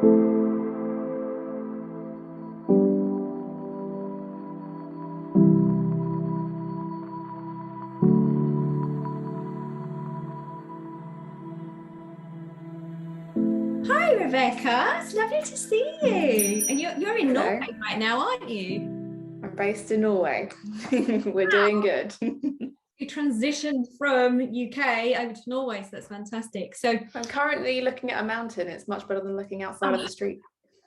Hi, Rebecca. It's lovely to see you. And you're in Hello, Norway right now, aren't you? I'm based in Norway. We're doing Wow. good. You transitioned from UK over to Norway, so that's fantastic. So, I'm currently looking at a mountain. It's much better than looking outside oh, of the street.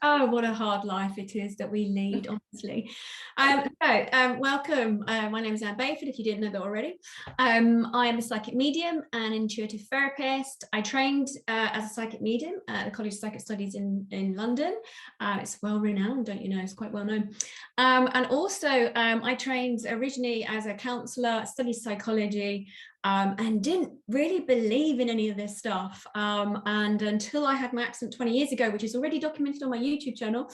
oh, what a hard life it is that we lead, honestly. Welcome. My name is Anne Bayford, if you didn't know that already. I am a psychic medium and intuitive therapist. I trained as a psychic medium at the College of Psychic Studies in London. It's well renowned, don't you know? It's quite well known. And also, I trained originally as a counsellor, studied psychology, and didn't really believe in any of this stuff. And until I had my accident 20 years ago, which is already documented on my YouTube channel,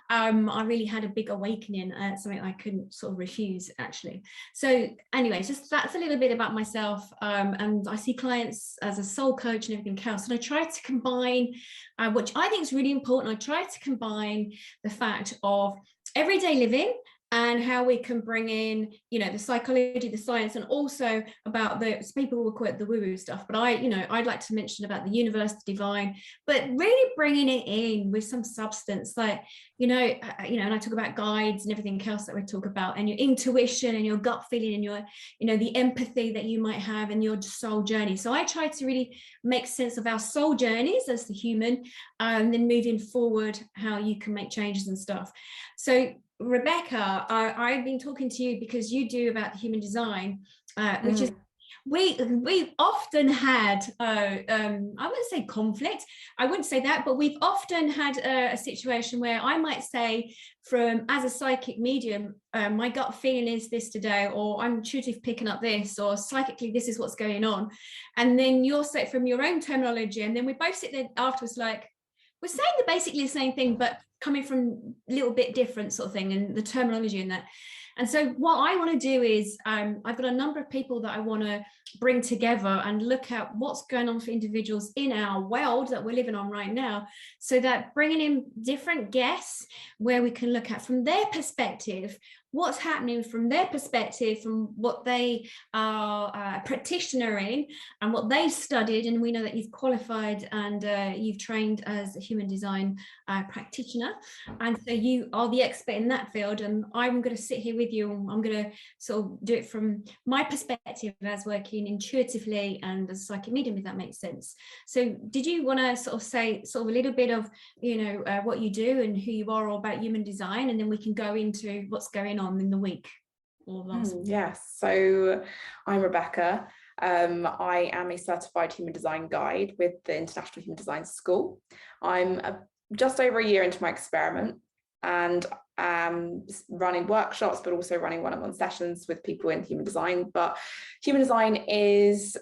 I really had a big awakening, something I couldn't sort of refuse, actually. So anyway, just that's a little bit about myself. And I see clients as a soul coach and everything else. And I try to combine, which I think is really important, I try to combine the fact of everyday living and how we can bring in, the psychology, the science, and also about people will quote the woo-woo stuff, but I'd like to mention about the universe, the divine, but really bringing it in with some substance, like, and I talk about guides and everything else that we talk about, and your intuition and your gut feeling and your, the empathy that you might have in your soul journey. So I try to really make sense of our soul journeys as the human, and then moving forward, how you can make changes and stuff. So Rebecca, I've been talking to you because you do about the human design, which is we've often had I wouldn't say conflict, I wouldn't say that, but we've often had a situation where I might say, from as a psychic medium, my gut feeling is this today, or I'm intuitive picking up this, or psychically this is what's going on, and then you'll say it from your own terminology, and then we both sit there afterwards like, we're saying basically the same thing, but coming from a little bit different sort of thing, and the terminology in that. And so what I want to do is, I've got a number of people that I want to bring together and look at what's going on for individuals in our world that we're living on right now, so that bringing in different guests where we can look at from their perspective what's happening from their perspective, from what they are a practitioner in and what they've studied. And we know that you've qualified and you've trained as a human design practitioner, and so you are the expert in that field, and I'm going to sit here with you, and I'm going to sort of do it from my perspective as working intuitively and as a psychic medium, if that makes sense. So did you want to sort of say a little bit of what you do and who you are, all about human design, and then we can go into what's going on in the week or last week? Yes, so I'm Rebecca. I am a certified human design guide with the International Human Design School. I'm just over a year into my experiment, and running workshops, but also running one-on-one sessions with people in human design. But human design is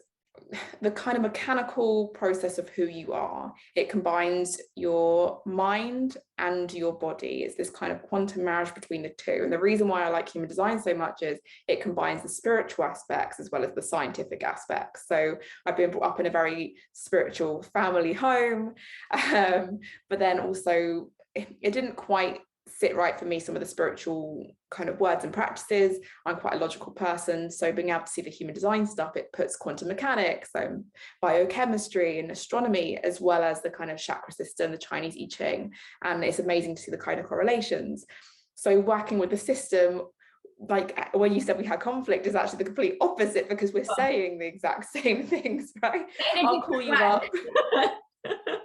the kind of mechanical process of who you are. It combines your mind and your body. It's this kind of quantum marriage between the two. And the reason why I like human design so much is it combines the spiritual aspects as well as the scientific aspects. So I've been brought up in a very spiritual family home, but then also it didn't quite sit right for me, some of the spiritual kind of words and practices. I'm quite a logical person, so being able to see the human design stuff, it puts quantum mechanics, biochemistry and astronomy, as well as the kind of chakra system, the Chinese I Ching, and it's amazing to see the kind of correlations. So working with the system, like when you said we had conflict, is actually the complete opposite, because we're saying the exact same things, right? I'll call you up.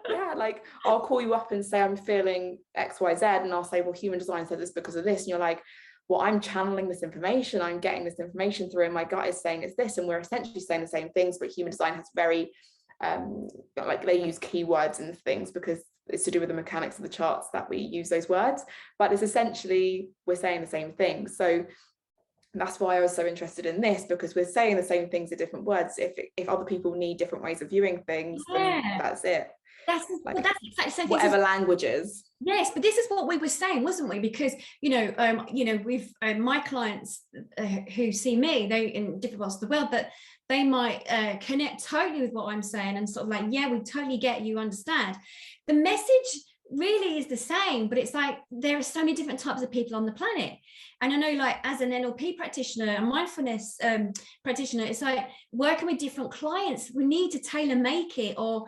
Yeah, like I'll call you up and say I'm feeling XYZ, and I'll say, well, human design said this because of this, and you're like, well, I'm channeling this information, I'm getting this information through, and my gut is saying it's this, and we're essentially saying the same things, but human design has very like they use keywords and things because it's to do with the mechanics of the charts that we use those words, but it's essentially we're saying the same thing. So that's why I was so interested in this, because we're saying the same things in different words. If other people need different ways of viewing things, then that's it. That's Like, that's exactly, so whatever languages. Yes, but this is what we were saying, wasn't we? Because with my clients who see me, they in different parts of the world, but they might connect totally with what I'm saying and sort of like, yeah, we totally get you, understand. The message really is the same, but it's like there are so many different types of people on the planet. And I know, like, as an NLP practitioner and mindfulness practitioner, it's like working with different clients, we need to tailor make it or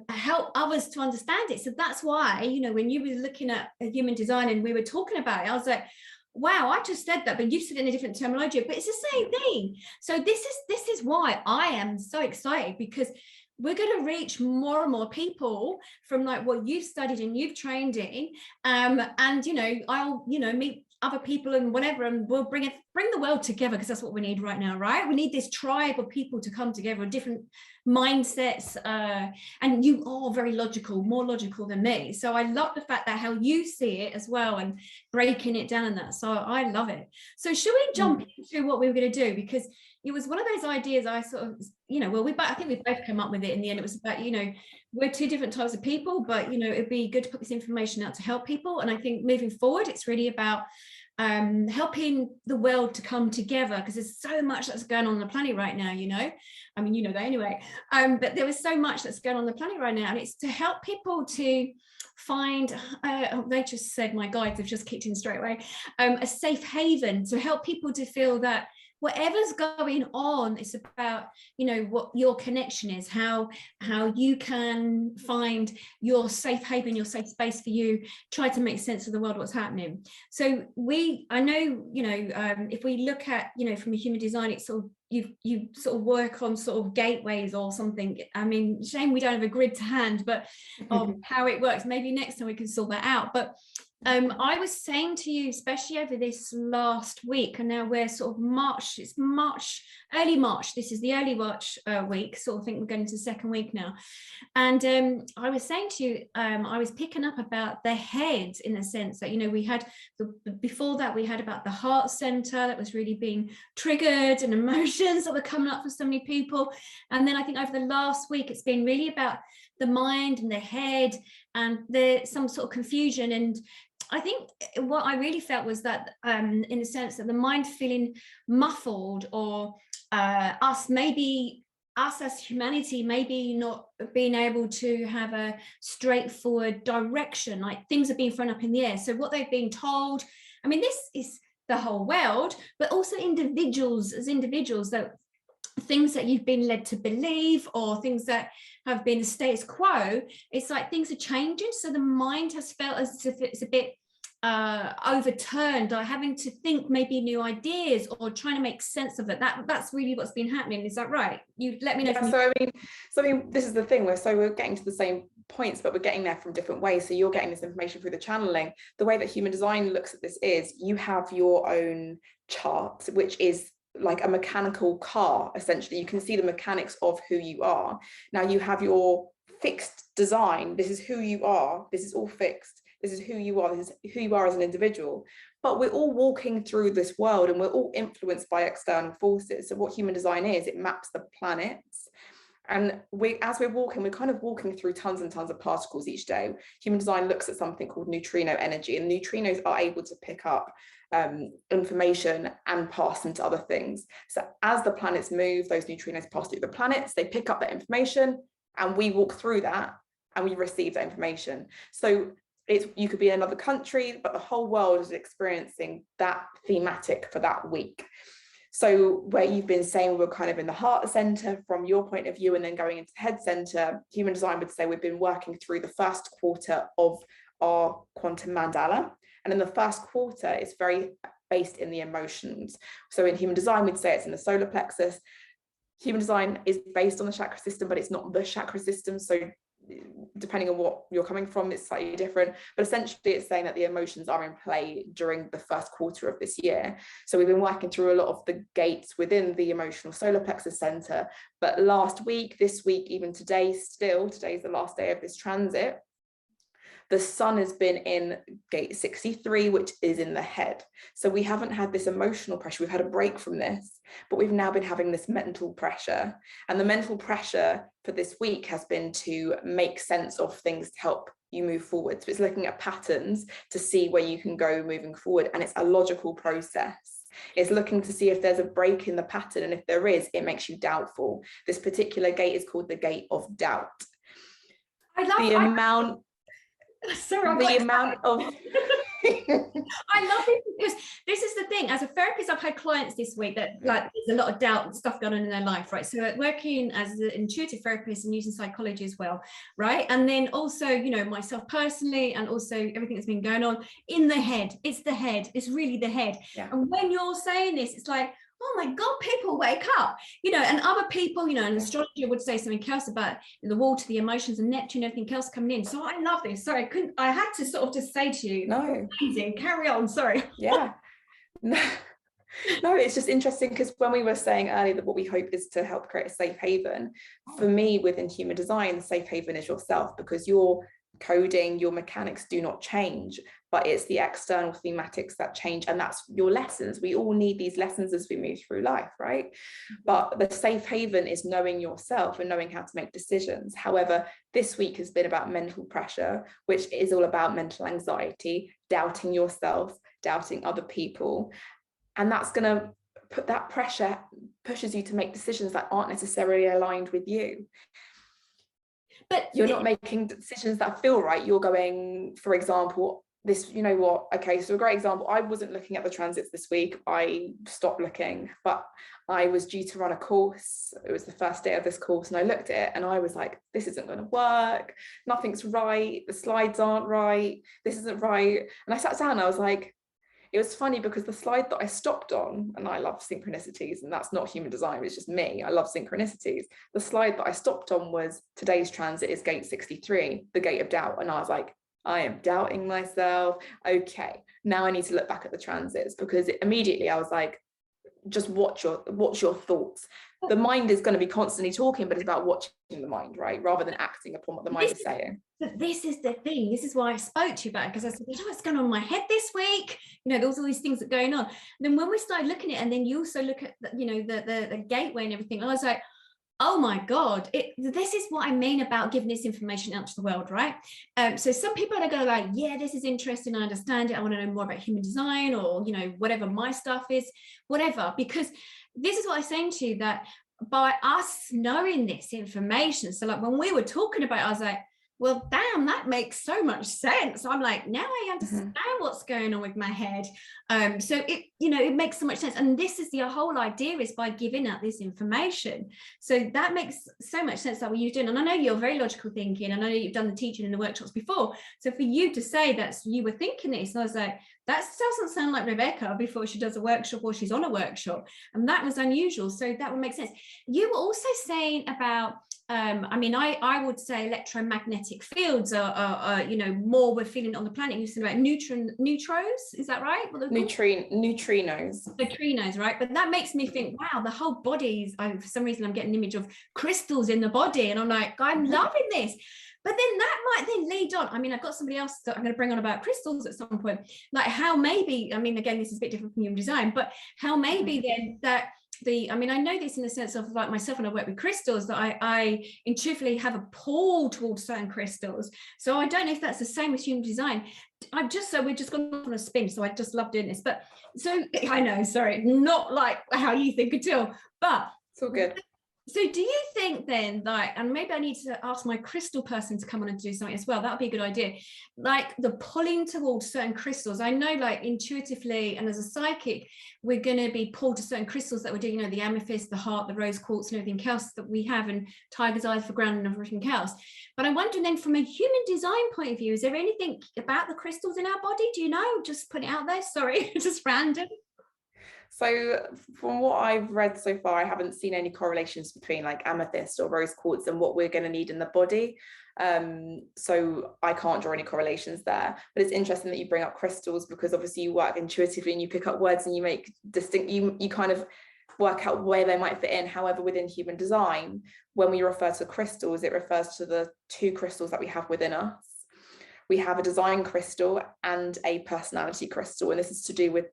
help others to understand it. So that's why, you know, when you were looking at human design and we were talking about it, I was like, wow, I just said that, but you said it in a different terminology, but it's the same thing. So this is why I am so excited, because we're going to reach more and more people from like what you've studied and you've trained in, and you know, I'll, you know, meet other people and whatever, and we'll bring the world together, because that's what we need right now, right? We need this tribe of people to come together, different mindsets, and you are very logical, more logical than me, so I love the fact that how you see it as well and breaking it down and that, so I love it. So should we jump into what we were going to do, because it was one of those ideas I sort of, you know, well, I think we both came up with it in the end. It was about, you know, we're two different types of people, but, you know, it'd be good to put this information out to help people. And I think moving forward, it's really about helping the world to come together, because there's so much that's going on the planet right now, you know. I mean, you know that anyway, but there is so much that's going on the planet right now, and it's to help people to find, they just said, my guides have just kicked in straight away, a safe haven, to help people to feel that whatever's going on, it's about, you know, what your connection is, how you can find your safe haven, your safe space for you, try to make sense of the world, what's happening. So I know, you know, if we look at, you know, from a human design, it's sort of, you sort of work on sort of gateways or something. I mean, shame we don't have a grid to hand, but of how it works. Maybe next time we can sort that out. But I was saying to you, especially over this last week, and now we're sort of March, it's March, early March, this is the early March week, sort of think we're going into the second week now. And I was saying to you, I was picking up about the head, in a sense that, you know, we had, before that we had about the heart center that was really being triggered, and emotions that were coming up for so many people. And then I think over the last week, it's been really about the mind and the head, and there's some sort of confusion. And I think what I really felt was that, in the sense that the mind feeling muffled, or us as humanity, maybe not being able to have a straightforward direction, like things are being thrown up in the air. So what they've been told, I mean, this is the whole world, but also individuals, that things that you've been led to believe, or things that have been the status quo, it's like things are changing. So the mind has felt as if it's a bit overturned, or having to think maybe new ideas, or trying to make sense of it. That's really what's been happening. Is that right? You let me know. Yeah, so I mean, this is the thing, we're getting to the same points, but we're getting there from different ways. So you're getting this information through the channeling. The way that human design looks at this is, you have your own chart, which is like a mechanical car, essentially. You can see the mechanics of who you are. Now you have your fixed design. This is who you are. This is all fixed. This is who you are. This is who you are as an individual. But we're all walking through this world, and we're all influenced by external forces. So what human design is, it maps the planets. And as we're walking, we're kind of walking through tons and tons of particles each day. Human design looks at something called neutrino energy, and neutrinos are able to pick up information and pass them to other things. So as the planets move, those neutrinos pass through the planets, they pick up that information, and we walk through that and we receive that information. So you could be in another country, but the whole world is experiencing that thematic for that week. So where you've been saying we're kind of in the heart center from your point of view, and then going into the head center, human design would say we've been working through the first quarter of our quantum mandala. And in the first quarter, it's very based in the emotions. So in human design, we'd say it's in the solar plexus. Human design is based on the chakra system, but it's not the chakra system. So depending on what you're coming from, it's slightly different. But essentially, it's saying that the emotions are in play during the first quarter of this year. So we've been working through a lot of the gates within the emotional solar plexus center. But last week, this week, even today, today's the last day of this transit, the sun has been in gate 63, which is in the head. So we haven't had this emotional pressure. We've had a break from this, but we've now been having this mental pressure. And the mental pressure for this week has been to make sense of things to help you move forward. So it's looking at patterns to see where you can go moving forward. And it's a logical process. It's looking to see if there's a break in the pattern. And if there is, it makes you doubtful. This particular gate is called the gate of doubt. Sorry, the amount of I love it because this is the thing. As a therapist, I've had clients this week that like there's a lot of doubt and stuff going on in their life, right? So working as an intuitive therapist and using psychology as well, right? And then also, you know, myself personally, and also everything that's been going on in the head. It's the head. It's really the head. Yeah. And when you're saying this, it's like, oh my God, people wake up, you know, and other people, you know, an astrologer would say something else about the water, the emotions, and Neptune, everything else coming in. So I love this. Sorry, I had to sort of just say to you, no, amazing, carry on, sorry. yeah. No, it's just interesting because when we were saying earlier that what we hope is to help create a safe haven, for me within human design, the safe haven is yourself, because your coding, your mechanics do not change, but it's the external thematics that change, and that's your lessons. We all need these lessons as we move through life, right? But the safe haven is knowing yourself and knowing how to make decisions. However, this week has been about mental pressure, which is all about mental anxiety, doubting yourself, doubting other people, and that's going to put that pressure, pushes you to make decisions that aren't necessarily aligned with you. But you're not making decisions that feel right. You're going, for example, this, you know what, okay, so a great example, I wasn't looking at the transits this week. I stopped looking, but I was due to run a course. It was the first day of this course, and I looked at it and I was like, this isn't going to work. Nothing's right. The slides aren't right. This isn't right. And I sat down and I was like, it was funny because the slide that I stopped on, and I love synchronicities, and that's not human design, it's just me, I love synchronicities. The slide that I stopped on was today's transit is gate 63, the gate of doubt. And I was like, I am doubting myself. Okay, now I need to look back at the transits, because immediately I was like, just watch your thoughts. The mind is going to be constantly talking, but it's about watching the mind, right? Rather than acting upon what the mind is saying. But this is the thing. This is why I spoke to you about it, because I said, you know what's going on in my head this week? You know, there's all these things that are going on. And then when we started looking at it, and then you also look at, you know, the gateway and everything, I was like, oh my God, this is what I mean about giving this information out to the world, right? So some people are going to go like, yeah, this is interesting. I understand it. I want to know more about human design, or, you know, whatever my stuff is, whatever, because this is what I'm saying to you, that by us knowing this information, so like when we were talking about it, I was like, well, damn, that makes so much sense. I'm like, now I understand what's going on with my head. So it, you know, it makes so much sense. And this is the whole idea, is by giving out this information. So that makes so much sense, that what you're doing. And I know you're very logical thinking. I know you've done the teaching in the workshops before. So for you to say that you were thinking this, I was like, that doesn't sound like Rebecca before she does a workshop or she's on a workshop. And that was unusual. So that would make sense. You were also saying about, I mean, I would say electromagnetic fields are you know, more we're feeling on the planet. You're saying about neutros, is that right? Neutrinos. Neutrinos, right? But that makes me think, wow, the whole body, for some reason I'm getting an image of crystals in the body, and I'm like, I'm loving this. But then that might then lead on. I mean, I've got somebody else that I'm going to bring on about crystals at some point, like how maybe, I mean, again, this is a bit different from human design, but how maybe then that I mean, I know this in the sense of like myself, when I work with crystals, that I intuitively have a pull towards certain crystals. So I don't know if that's the same as human design. We're just gone off on a spin. So I just love doing this. But so I know, sorry, not like how you think at all, but it's all good. So do you think then, like, and maybe I need to ask my crystal person to come on and do something as well, that would be a good idea, like the pulling towards certain crystals. I know, like, intuitively and as a psychic, we're going to be pulled to certain crystals that we're doing, you know, the amethyst, the heart, the rose quartz, and everything else that we have, and tiger's eye for ground and everything else. But I'm wondering then, from a human design point of view, is there anything about the crystals in our body? Do you know? Just put it out there. Sorry, just random. So from what I've read so far, I haven't seen any correlations between like amethyst or rose quartz and what we're going to need in the body. So I can't draw any correlations there. But it's interesting that you bring up crystals, because obviously you work intuitively and you pick up words and you make distinct, you kind of work out where they might fit in. However, within human design, when we refer to crystals, it refers to the two crystals that we have within us. We have a design crystal and a personality crystal, and this is to do with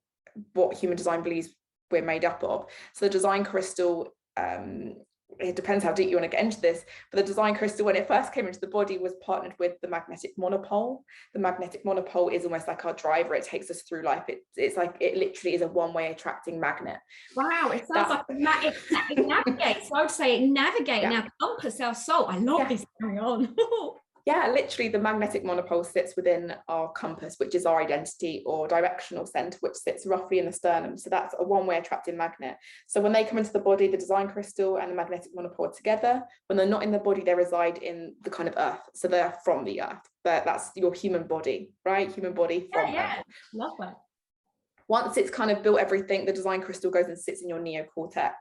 what human design believes we're made up of. So the design crystal, it depends how deep you want to get into this, but the design crystal, when it first came into the body, was partnered with the magnetic monopole. The magnetic monopole is almost like our driver. It takes us through life. It's like, it literally is a one-way attracting magnet. Wow, it sounds like it navigates. So I would say it navigates, yeah. Now compass our soul. I love this. Carry on. Yeah, literally the magnetic monopole sits within our compass, which is our identity or directional center, which sits roughly in the sternum. So that's a one-way attracting magnet. So when they come into the body, the design crystal and the magnetic monopole are together. When they're not in the body, they reside in the kind of earth. So they're from the earth. But that's your human body, right? Human body from earth. Love that. Once it's kind of built everything, the design crystal goes and sits in your neocortex.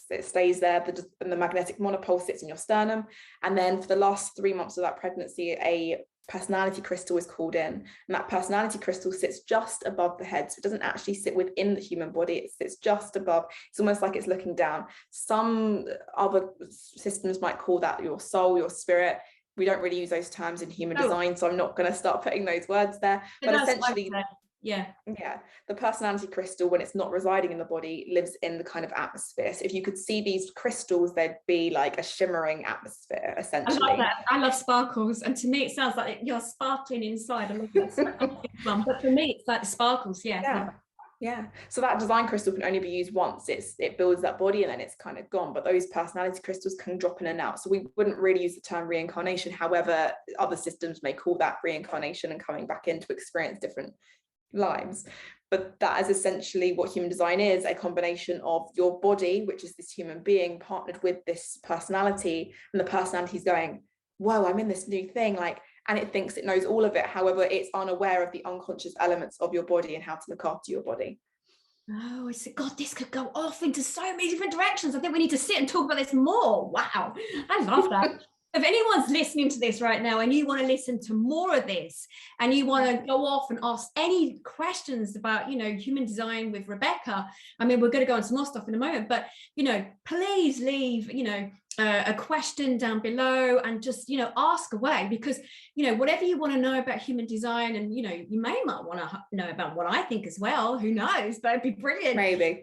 It stays there, and the magnetic monopole sits in your sternum. And then for the last 3 months of that pregnancy, a personality crystal is called in. And that personality crystal sits just above the head. So it doesn't actually sit within the human body, it sits just above. It's almost like it's looking down. Some other systems might call that your soul, your spirit. We don't really use those terms in human design, so I'm not going to start putting those words there. But essentially, yeah, the personality crystal, when it's not residing in the body, lives in the kind of atmosphere. So if you could see these crystals, they'd be like a shimmering atmosphere, essentially. I love that. I love sparkles, and to me it sounds like you're sparkling inside. I love that. But for me it's like the sparkles. Yeah. So that design crystal can only be used once. It builds that body and then it's kind of gone. But those personality crystals can drop in and out. So we wouldn't really use the term reincarnation. However, other systems may call that reincarnation and coming back in to experience different lives. But that is essentially what human design is, a combination of your body, which is this human being, partnered with this personality, and the personality is going, whoa, I'm in this new thing, like, and it thinks it knows all of it. However, it's unaware of the unconscious elements of your body and how to look after your body. Oh, I said, God, this could go off into so many different directions. I think we need to sit and talk about this more. Wow, I love that. If anyone's listening to this right now and you want to listen to more of this and you want to go off and ask any questions about, human design with Rebecca, I mean, we're going to go on some more stuff in a moment, but, please leave, a question down below and just, ask away, because, whatever you want to know about human design, and, you may not want to know about what I think as well, who knows, but it'd be brilliant. Maybe.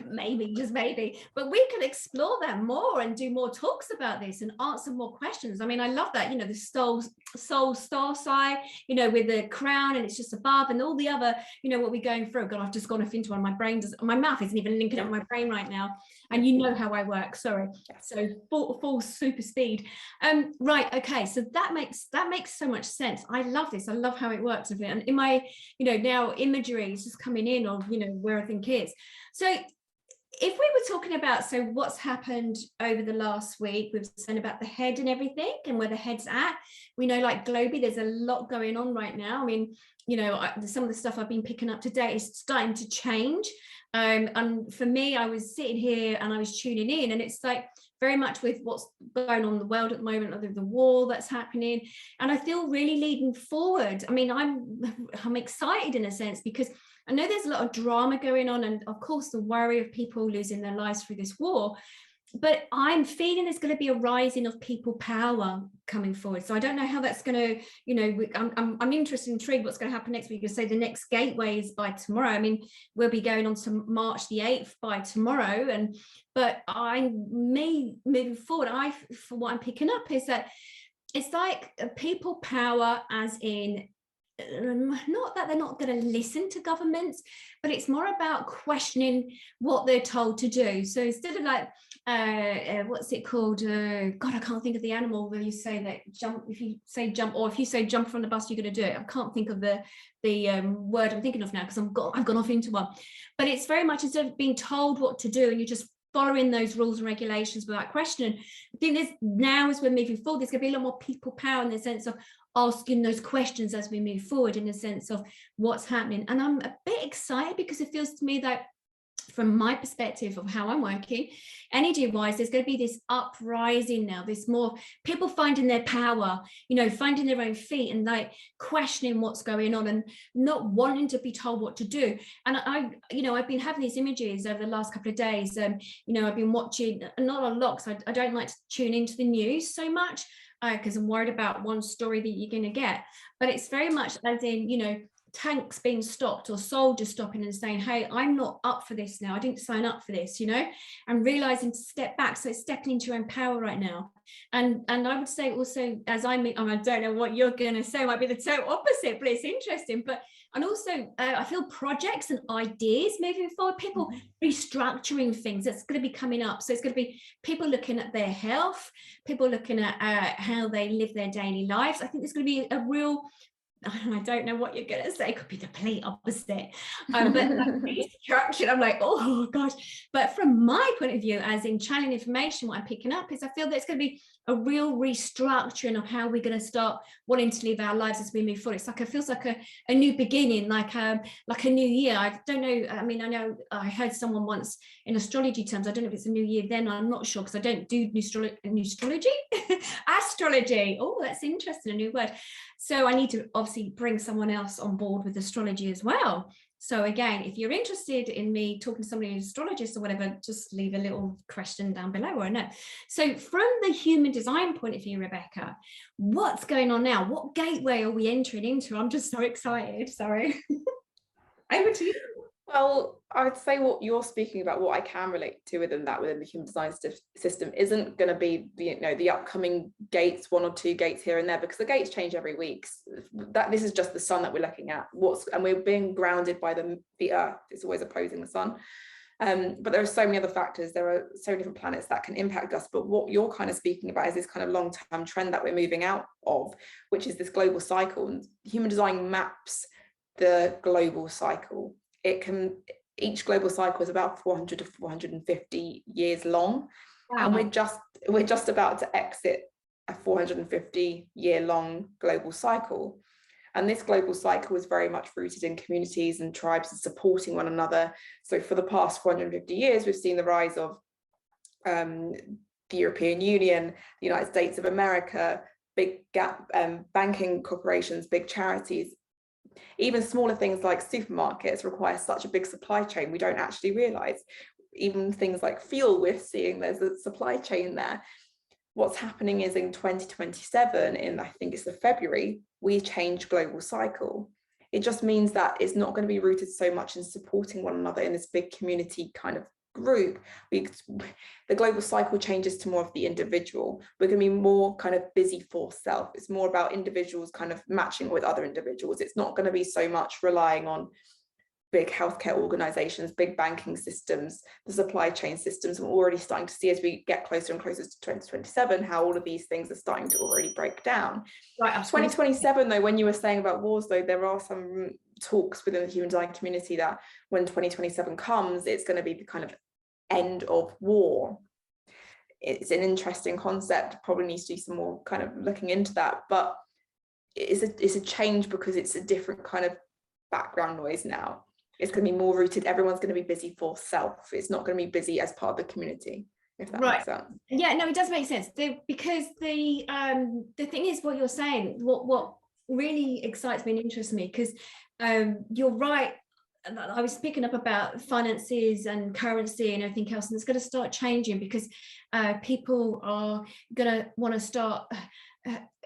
Maybe, just maybe, but we could explore that more and do more talks about this and answer more questions. I mean, I love that, the soul star sign, with the crown and it's just above, and all the other, what we're going through. God, I've just gone off into one. My mouth isn't even linking up with my brain right now, and you know how I work, sorry. So full super speed. Right, okay, so that makes so much sense. I love this. I love how it works with it. And in my, now imagery is just coming in on, where I think is. So if we were talking about, so what's happened over the last week, we've spoken about the head and everything and where the head's at. We know, like, globally, there's a lot going on right now. I mean, some of the stuff I've been picking up today is starting to change. And for me, I was sitting here and I was tuning in, and it's like very much with what's going on in the world at the moment, the war that's happening. And I feel really leading forward. I mean, I'm excited in a sense, because I know there's a lot of drama going on, and of course the worry of people losing their lives through this war, but I'm feeling there's going to be a rising of people power coming forward. So I don't know how that's going to, I'm interested, intrigued what's going to happen next week. You say the next gateway is by tomorrow. I mean, we'll be going on to March the 8th by tomorrow, but moving forward, for what I'm picking up is that it's like people power, as in, not that they're not going to listen to governments, but it's more about questioning what they're told to do. So instead of like, what's it called? God, I can't think of the animal where you say that jump. If you say jump, or if you say jump from the bus, you're going to do it. I can't think of the word I'm thinking of now, because I've gone off into one. But it's very much, instead of being told what to do and you're just following those rules and regulations without questioning. I think now, as we're moving forward, there's going to be a lot more people power in the sense of asking those questions as we move forward, in the sense of what's happening. And I'm a bit excited, because it feels to me that, from my perspective of how I'm working, energy wise, there's going to be this uprising now, this more people finding their power, finding their own feet, and like questioning what's going on and not wanting to be told what to do. And I've been having these images over the last couple of days. I've been watching, not a lot, because I don't like to tune into the news so much, because I'm worried about one story that you're going to get. But it's very much as in, tanks being stopped or soldiers stopping and saying, hey, I'm not up for this now, I didn't sign up for this, you know, and realizing to step back. So it's stepping into your own power right now. And I would say also, as I don't know what you're going to say, might be the total opposite, but it's interesting. But and also I feel projects and ideas moving forward, people restructuring things that's going to be coming up. So it's going to be people looking at their health, people looking at how they live their daily lives. I think there's going to be a real, I don't know what you're going to say, it could be the complete opposite, but restructured, I'm like, oh gosh. But from my point of view, as in channeling information, what I'm picking up is I feel that it's going to be a real restructuring of how we're going to start wanting to live our lives as we move forward. It's like, it feels like a new beginning, like a new year. I don't know, I mean, I know I heard someone once in astrology terms, I don't know if it's a new year then, I'm not sure, because I don't do astrology. Astrology, oh, that's interesting, a new word. So I need to obviously bring someone else on board with astrology as well. So again, if you're interested in me talking to somebody who's an astrologist or whatever, just leave a little question down below, or I know. So from the human design point of view, Rebecca, what's going on now? What gateway are we entering into? I'm just so excited, sorry. Over to you. Well, I would say what you're speaking about, what I can relate to within the human design system, isn't going to be the upcoming gates, 1 or 2 gates here and there, because the gates change every week. This is just the sun that we're looking at. And we're being grounded by the earth. It's always opposing the sun. But there are so many other factors. There are so many different planets that can impact us. But what you're kind of speaking about is this kind of long-term trend that we're moving out of, which is this global cycle. And human design maps the global cycle. Each global cycle is about 400 to 450 years long. Wow. And we're just about to exit a 450 year long global cycle. And this global cycle is very much rooted in communities and tribes and supporting one another. So for the past 450 years, we've seen the rise of the European Union, the United States of America, big banking corporations, big charities. Even smaller things like supermarkets require such a big supply chain, we don't actually realize. Even things like fuel, we're seeing there's a supply chain there. What's happening is in 2027, in I think it's the February, we change global cycle. It just means that it's not going to be rooted so much in supporting one another in this big community kind of group. The global cycle changes to more of the individual. We're going to be more kind of busy for self. It's more about individuals kind of matching with other individuals. It's not going to be so much relying on big healthcare organizations, big banking systems, the supply chain systems. We're already starting to see, as we get closer and closer to 2027, how all of these things are starting to already break down. Right. 2027, though, when you were saying about wars, though, there are some talks within the human design community that when 2027 comes, it's going to be the kind of end of war. It's an interesting concept, probably needs to do some more kind of looking into that, but it's a change because it's a different kind of background noise now. It's going to be more rooted, everyone's going to be busy for self. It's not going to be busy as part of the community, if that makes sense. Yeah, no, it does make sense. Because the thing is, what you're saying, what really excites me and interests me, because you're right. I was picking up about finances and currency and everything else, and it's going to start changing because people are going to want to start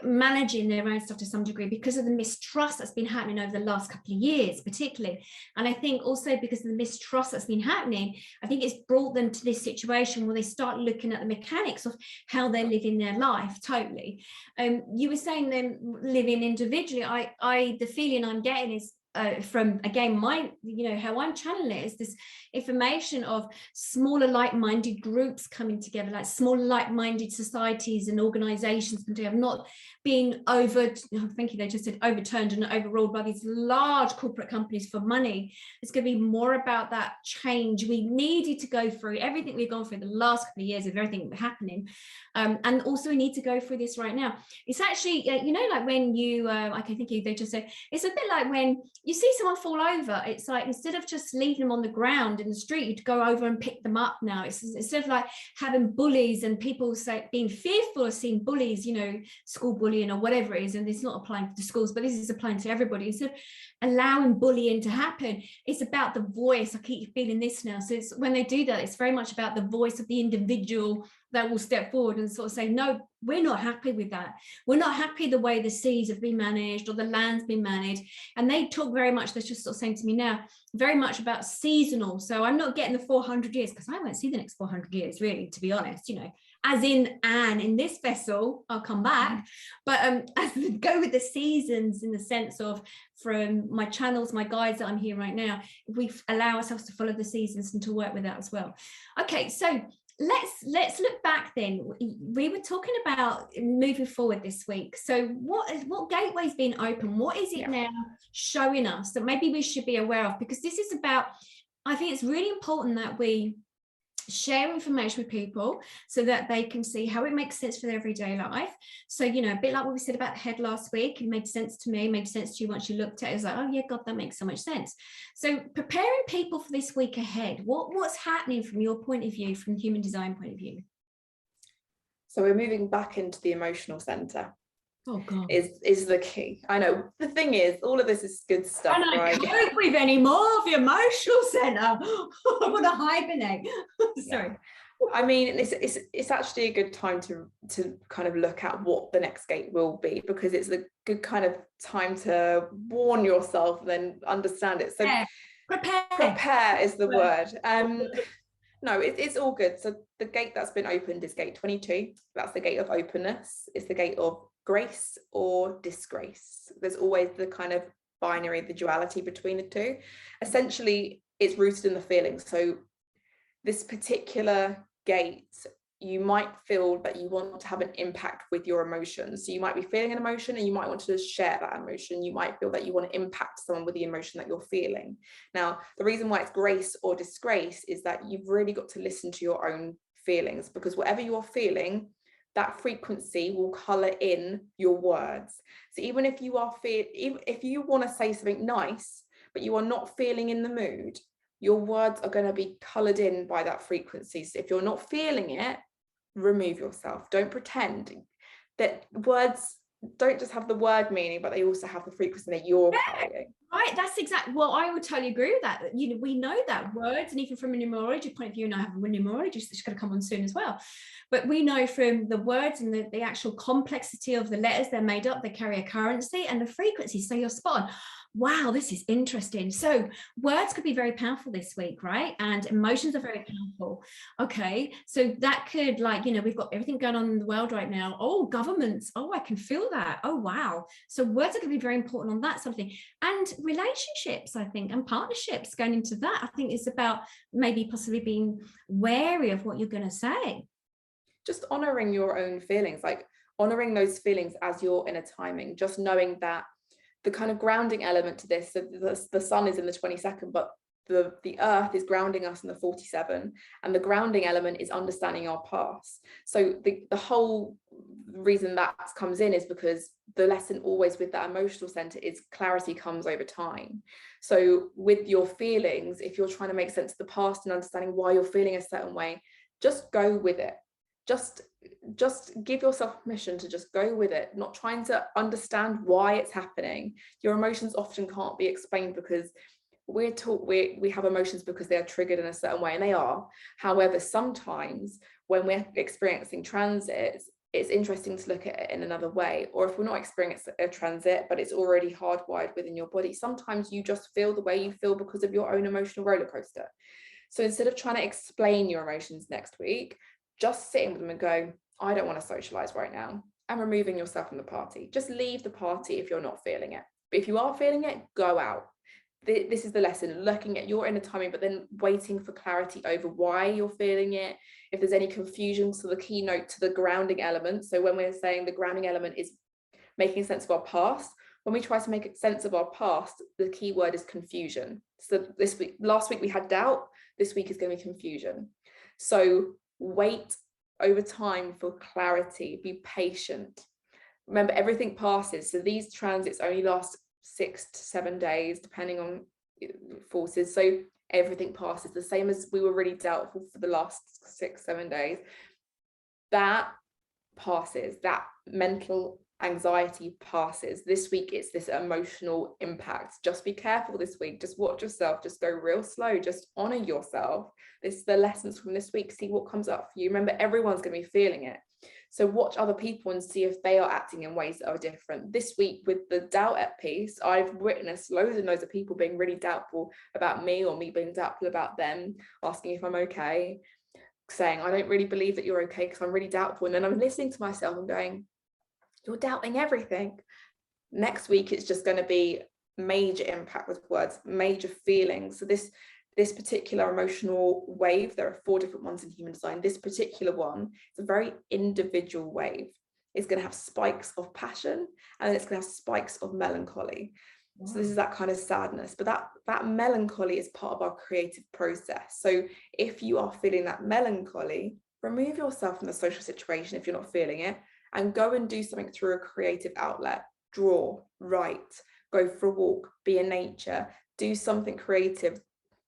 managing their own stuff to some degree because of the mistrust that's been happening over the last couple of years, particularly. And I think also because of the mistrust that's been happening, I think it's brought them to this situation where they start looking at the mechanics of how they're living their life. Totally. You were saying them living individually. The feeling I'm getting is from, again, my, how I'm channeling it is this information of smaller like-minded groups coming together, like smaller like-minded societies and organizations coming together, not being they just said overturned and overruled by these large corporate companies for money. It's going to be more about that change we needed to go through, everything we've gone through the last couple of years of everything happening, and also we need to go through this right now. It's actually, like when you, I can think they just say, it's a bit like when you see someone fall over, it's like instead of just leaving them on the ground in the street, you'd go over and pick them up now. It's instead of like having bullies and people being fearful of seeing bullies, school bullying or whatever it is, and it's not applying to schools, but this is applying to everybody. Instead of allowing bullying to happen, it's about the voice. I keep feeling this now. So it's when they do that, it's very much about the voice of the individual that will step forward and sort of say, no, we're not happy with that. We're not happy the way the seas have been managed or the land's been managed. And they talk very much, they're just sort of saying to me now, very much about seasonal. So I'm not getting the 400 years, because I won't see the next 400 years, really, to be honest, as in Anne in this vessel, I'll come back. But as we go with the seasons, in the sense of, from my channels, my guides that I'm here right now, if we allow ourselves to follow the seasons and to work with that as well. Okay, so let's look back then. We were talking about moving forward this week. So what gateway's been open? What is it now showing us that maybe we should be aware of? Because this is about, I think it's really important that we share information with people so that they can see how it makes sense for their everyday life. So, a bit like what we said about the head last week, it made sense to me, made sense to you once you looked at it. It was like, oh yeah, God, that makes so much sense. So preparing people for this week ahead, what's happening from your point of view, from the human design point of view? So we're moving back into the emotional center. Oh God. Is the key. I know. The thing is, all of this is good stuff, right? I can't cope with any more of the emotional center. I want to hibernate. Sorry. I mean, it's actually a good time to kind of look at what the next gate will be, because it's a good kind of time to warn yourself and then understand it. So prepare is the word. No, it's all good. So the gate that's been opened is gate 22. That's the gate of openness. It's the gate of grace or disgrace. There's always the kind of binary, the duality between the two. Essentially, it's rooted in the feelings. So this particular gate, you might feel that you want to have an impact with your emotions. So you might be feeling an emotion and you might want to share that emotion. You might feel that you want to impact someone with the emotion that you're feeling. Now, the reason why it's grace or disgrace is that you've really got to listen to your own feelings, because whatever you're feeling, that frequency will color in your words. So even if you are if you want to say something nice, but you are not feeling in the mood, your words are going to be colored in by that frequency. So if you're not feeling it, remove yourself. Don't pretend. That words don't just have the word meaning, but they also have the frequency that you're carrying. Right, that's exactly, well, I would totally agree with that. We know that words, and even from a numerology point of view, and I have a numerologist that's going to come on soon as well, but we know from the words and the actual complexity of the letters they're made up, they carry a currency and a frequency. So you're spot on. Wow, this is interesting. So words could be very powerful this week, right? And emotions are very powerful. Okay, so that could, like, we've got everything going on in the world right now. Oh, governments. Oh, I can feel that. Oh, wow. So words are going to be very important on that something. And relationships, I think, and partnerships going into that. I think it's about maybe possibly being wary of what you're going to say. Just honoring your own feelings, like honoring those feelings as your inner timing, just knowing that the kind of grounding element to this, so the sun is in the 22nd, but the earth is grounding us in the 47, and the grounding element is understanding our past. So the whole reason that comes in is because the lesson always with that emotional center is clarity comes over time. So with your feelings, if you're trying to make sense of the past and understanding why you're feeling a certain way, just go with it. Just give yourself permission to just go with it, not trying to understand why it's happening. Your emotions often can't be explained, because we're taught we have emotions because they are triggered in a certain way, and they are. However, sometimes when we're experiencing transits, it's interesting to look at it in another way. Or if we're not experiencing a transit, but it's already hardwired within your body, sometimes you just feel the way you feel because of your own emotional roller coaster. So instead of trying to explain your emotions next week, just sitting with them and go, I don't want to socialize right now, and removing yourself from the party. Just leave the party if you're not feeling it. But if you are feeling it, go out. This is the lesson, looking at your inner timing, but then waiting for clarity over why you're feeling it. If there's any confusion, so the keynote to the grounding element. So when we're saying the grounding element is making sense of our past, when we try to make sense of our past, the key word is confusion. So last week we had doubt, this week is going to be confusion. So wait over time for clarity, be patient. Remember, everything passes. So these transits only last 6 to 7 days, depending on forces. So everything passes. The same as we were really doubtful for the last 6-7 days. That passes. That mental anxiety passes. This week it's this emotional impact. Just be careful this week. Just watch yourself. Just go real slow. Just honor yourself. This is the lessons from this week. See what comes up for you. Remember, everyone's going to be feeling it. So watch other people and see if they are acting in ways that are different. This week with the doubt piece, I've witnessed loads and loads of people being really doubtful about me, or me being doubtful about them, asking if I'm okay, saying, I don't really believe that you're okay because I'm really doubtful. And then I'm listening to myself and going, you're doubting everything. Next week, it's just going to be major impact with words, major feelings. So this particular emotional wave, there are 4 different ones in human design. This particular one, it's a very individual wave. It's going to have spikes of passion, and it's going to have spikes of melancholy. Wow. So this is that kind of sadness, but that melancholy is part of our creative process. So if you are feeling that melancholy, remove yourself from the social situation if you're not feeling it, and go and do something through a creative outlet. Draw, write, go for a walk, be in nature, do something creative.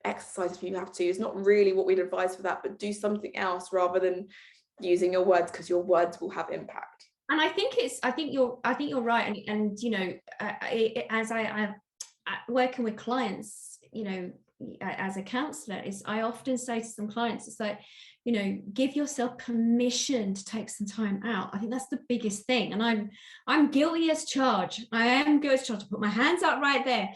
Exercise if you have to. It's not really what we'd advise for that, but do something else rather than using your words, because your words will have impact. And I think you're right. And you know, as I working with clients, you know, as a counselor, is I often say to some clients, it's like, you know, give yourself permission to take some time out. I think that's the biggest thing. And I'm guilty as charged. I am guilty as charged. To put my hands up right there.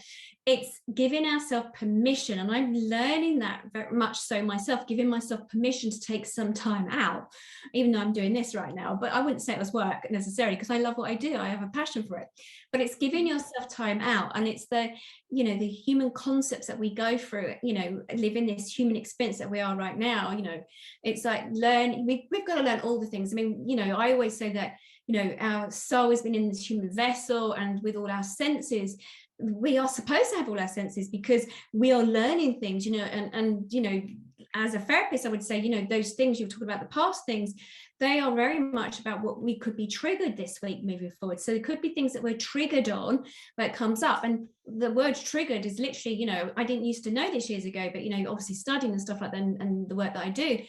It's giving ourselves permission. And I'm learning that very much so myself, giving myself permission to take some time out, even though I'm doing this right now. But I wouldn't say it was work necessarily, because I love what I do. I have a passion for it. But it's giving yourself time out. And it's the, you know, the human concepts that we go through, you know, living this human experience that we are right now. You know, it's like we've got to learn all the things. I mean, you know, I always say that, you know, our soul has been in this human vessel, and with all our senses, we are supposed to have all our senses, because we are learning things, you know, and you know, as a therapist, I would say, you know, those things you've talked about, the past things, they are very much about what we could be triggered this week moving forward. So there could be things that we're triggered on where it comes up. And the word triggered is literally, you know, I didn't used to know this years ago, but, you know, obviously studying and stuff like that, and the work that I do,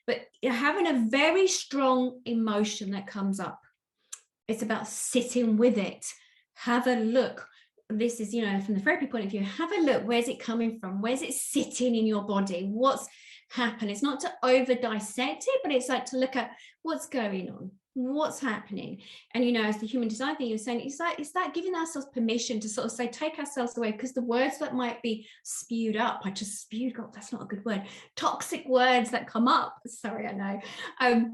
but having a very strong emotion that comes up, it's about sitting with it. Have a look. This is, you know, from the therapy point of view, have a look. Where's it coming from? Where's it sitting in your body? What's happened? It's not to over dissect it, but it's like to look at what's going on, what's happening. And, you know, as the human design thing you're saying, it's that giving ourselves permission to sort of say, take ourselves away, because the words that might be spewed up, that's not a good word, toxic words that come up, sorry, I know,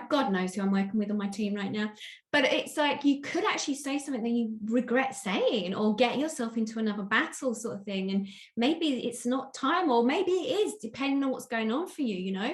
God knows who I'm working with on my team right now, but it's like you could actually say something that you regret saying, or get yourself into another battle sort of thing, and maybe it's not time, or maybe it is, depending on what's going on for you, you know.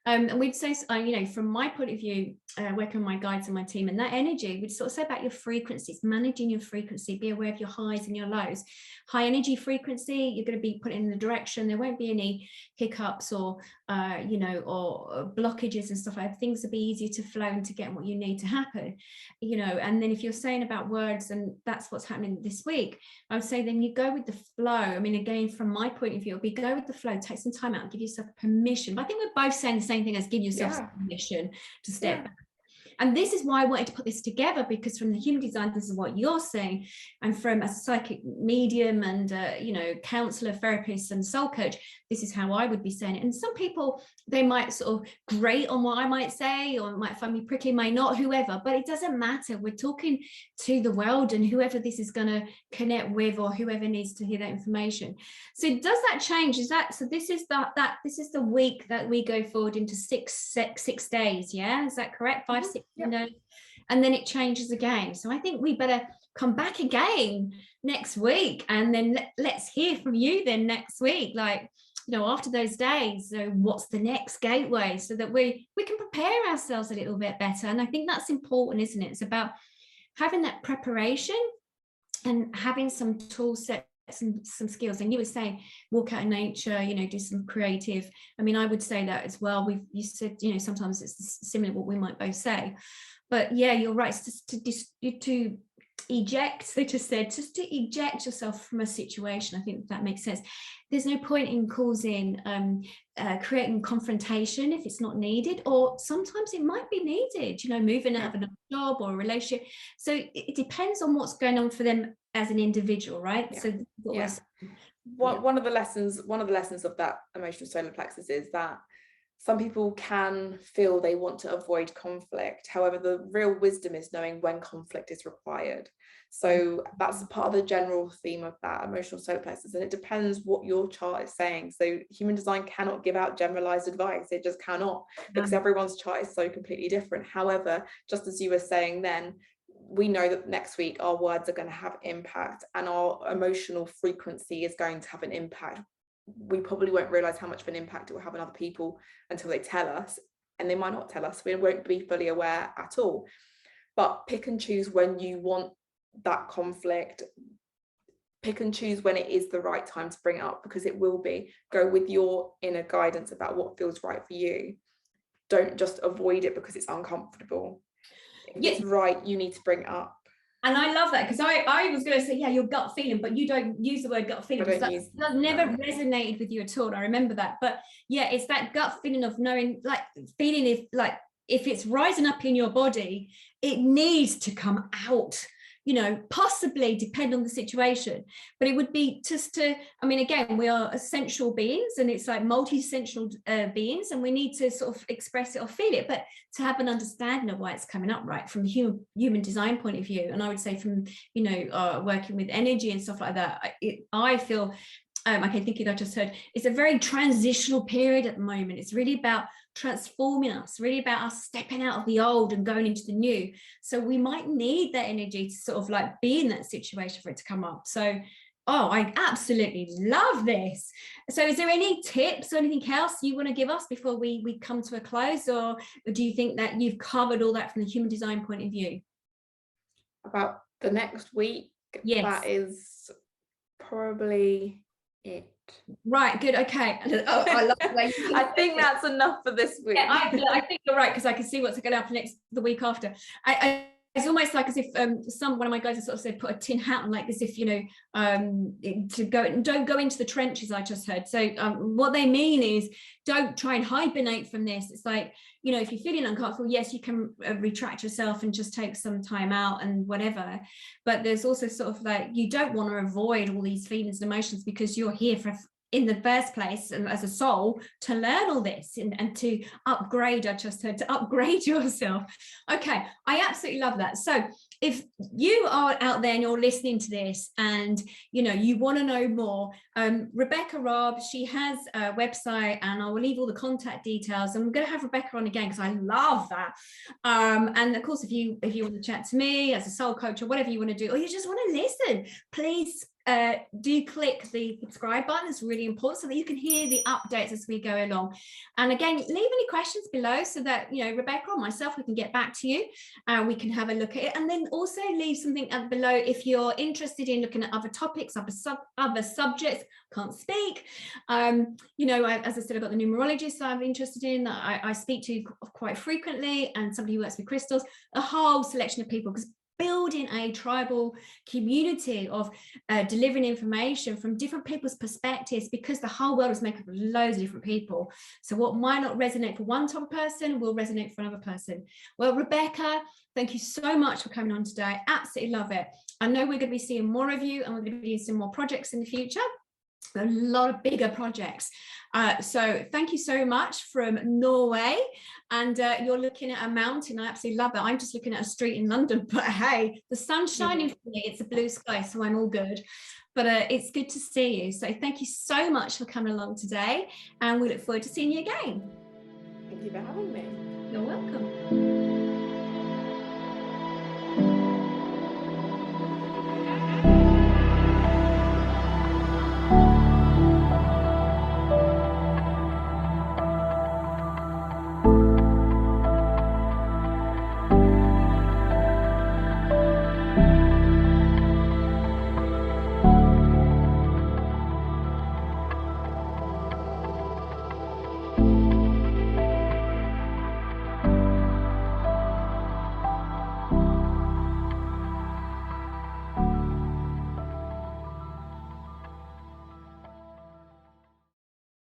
And we'd say, you know, from my point of view, working with my guides and my team, and that energy, we'd sort of say about your frequencies, managing your frequency, be aware of your highs and your lows. High energy frequency, you're going to be put in the direction, there won't be any hiccups or, you know, or blockages and stuff like that. Things will be easier to flow and to get what you need to happen, you know. And then if you're saying about words, and that's what's happening this week, I would say then you go with the flow. I mean, again, from my point of view, it'll be go with the flow, take some time out and give yourself permission. But I think we're both saying the same thing as give yourself some permission to step back. And this is why I wanted to put this together, because from the human design, this is what you're saying, and from a psychic medium and you know, counselor, therapist and soul coach, this is how I would be saying it. And some people, they might sort of grate on what I might say, or might find me prickly, might not, whoever, but it doesn't matter. We're talking to the world and whoever this is going to connect with, or whoever needs to hear that information. So does that change? Is that, so this is this is the week that we go forward into six days, yeah, is that correct? 5, 6, yeah. days, and then it changes again. So I think we better come back again next week, and then let's hear from you then next week, like, you know, after those days, so what's the next gateway, so that we can prepare ourselves a little bit better. And I think that's important, isn't it? It's about having that preparation and having some tool sets and some skills. And you were saying walk out in nature, you know, do some creative. I mean, I would say that as well. You said, you know, sometimes it's similar what we might both say, but yeah, you're right. It's just to eject, they just said, just to eject yourself from a situation. I think that makes sense. There's no point in causing creating confrontation if it's not needed, or sometimes it might be needed, you know, moving to have another job or a relationship. So it depends on what's going on for them as an individual, right? So one of the lessons of that emotional solar plexus is that some people can feel they want to avoid conflict. However, the real wisdom is knowing when conflict is required. So that's part of the general theme of that emotional solar plexus, and it depends what your chart is saying. So human design cannot give out generalized advice. It just cannot, because everyone's chart is so completely different. However, just as you were saying then, we know that next week our words are going to have impact, and our emotional frequency is going to have an impact. We probably won't realize how much of an impact it will have on other people until they tell us, and they might not tell us. We won't be fully aware at all. But pick and choose when you want that conflict. Pick and choose when it is the right time to bring it up, because it will be. Go with your inner guidance about what feels right for you. Don't just avoid it because it's uncomfortable. If it's right, you need to bring it up. And I love that, because I was going to say, yeah, your gut feeling, but you don't use the word gut feeling, because that never resonated with you at all. I remember that. But yeah, it's that gut feeling of knowing, like, feeling if it's rising up in your body, it needs to come out, you know, possibly depend on the situation. But it would be just to, I mean, again, we are essential beings, and it's like multi-essential beings, and we need to sort of express it or feel it, but to have an understanding of why it's coming up, right, from the human design point of view. And I would say from, you know, working with energy and stuff like that, I feel, okay, thinking I just heard, it's a very transitional period at the moment. It's really about transforming us, really about us stepping out of the old and going into the new. So we might need that energy to sort of like be in that situation for it to come up. So, oh, I absolutely love this. So is there any tips or anything else you want to give us before we come to a close, or do you think that you've covered all that from the human design point of view? About the next week, yes. That is probably it. Right, good, okay. Oh, I love that. I think that's enough for this week. Yeah, I think you're right, because I can see what's going to happen the week after. It's almost like as if one of my guys has sort of said, put a tin hat on, like as if, you know, don't go into the trenches, I just heard. So what they mean is, don't try and hibernate from this. It's like, you know, if you're feeling uncomfortable, yes, you can retract yourself and just take some time out and whatever. But there's also sort of like, you don't want to avoid all these feelings and emotions, because you're here in the first place, and as a soul, to learn all this and to upgrade. I just heard, to upgrade yourself. Okay, I absolutely love that. So if you are out there and you're listening to this and, you know, you want to know more, Rebecca Raab, she has a website, and I will leave all the contact details. And we're going to have Rebecca on again, because I love that. And of course, if you want to chat to me as a soul coach or whatever you want to do, or you just want to listen, please do click the subscribe button. It's really important, so that you can hear the updates as we go along. And again, leave any questions below, so that, you know, Rebecca or myself, we can get back to you and we can have a look at it. And then also leave something below if you're interested in looking at other topics, other subjects. Can't speak. You know, as I said, I've got the numerologist I'm interested in, that I speak to quite frequently, and somebody who works with crystals, a whole selection of people, because building a tribal community of delivering information from different people's perspectives, because the whole world is made up of loads of different people. So what might not resonate for one type of person will resonate for another person. Well, Rebecca, thank you so much for coming on today. Absolutely love it. I know we're going to be seeing more of you, and we're going to be doing some more projects in the future. A lot of bigger projects. So thank you so much from Norway. And you're looking at a mountain. I absolutely love it. I'm just looking at a street in London, but hey, the sun's shining for me. It's a blue sky, so I'm all good. But it's good to see you. So thank you so much for coming along today, and we look forward to seeing you again. Thank you for having me. You're welcome.